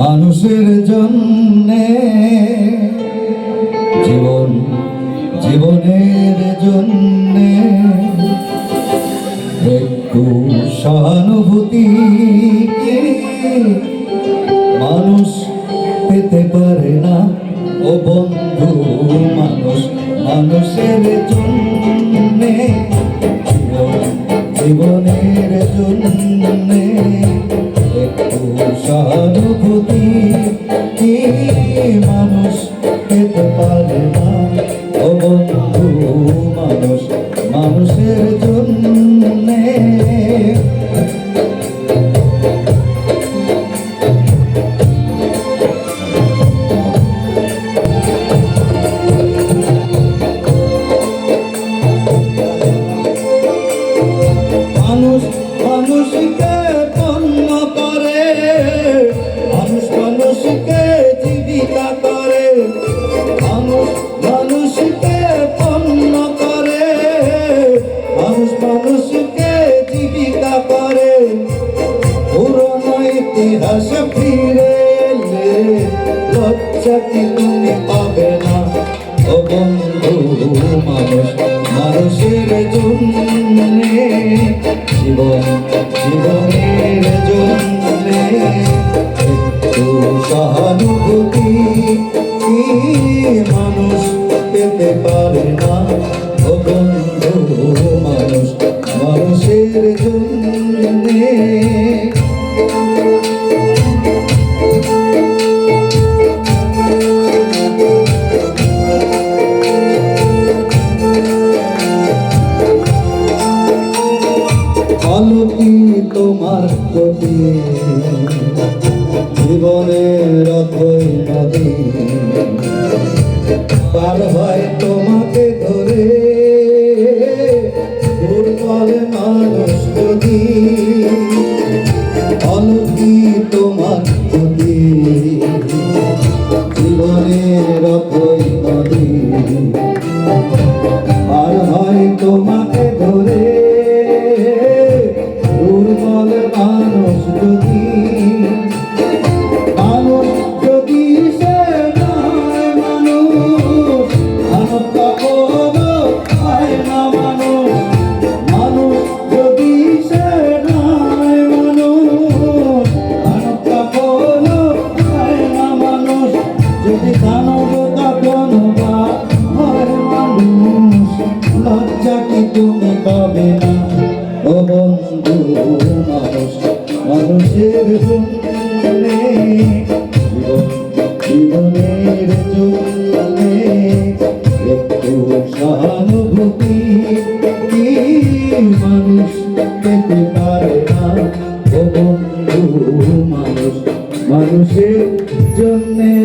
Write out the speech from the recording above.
মানুষের জন্যে জীবনের জন্যে একটু সহানুভূতি মানুষ পেতে পারে না ও বন্ধু। মানুষের জন্যে জীবনের জন্যে একটু সহানুভূতি মানুষ পেতে পারে না ও বন্ধু। মানুষের জন্যে মানুষকে পণ্য করে, মানুষকে জীবিকা করে, মানুষকে পণ্য করে, মানুষকে জীবিকা করে। পুরনো ইতিহাস ফিরে এলে লজ্জা কি তুমি পাবে না ও বন্ধু। মানুষের জন্যে জীবনের জন্যে একটু সহানুভূতি মানুষ পেতে পারে না ও বন্ধু। মানুষের জন্যে আলোকি তোমার প্রতি জীবনের অথই নদী পার হয় তোমাকে ধরে দুর্বল মানুষ যদি। আলোকি তোমার প্রতি জীবনের অথই নদী পার হয় তোমাকে ধরে দুর্বল মানুষ যদি। সে নয় মানুষ মানবতা কোনো হয় না মানুষ। যদি সে নয় মানুষ মানবতা কোনো হয় না মানুষ। যদি দানবতা কোনো হয় মানুষ লজ্জা কি তুমি পাবে না ও বন্ধু। মানুষের জন্যে জীবনের জন্যে একটু সহানুভূতি মানুষ পেতে পারে না ও বন্ধু। মানুষের জন্যে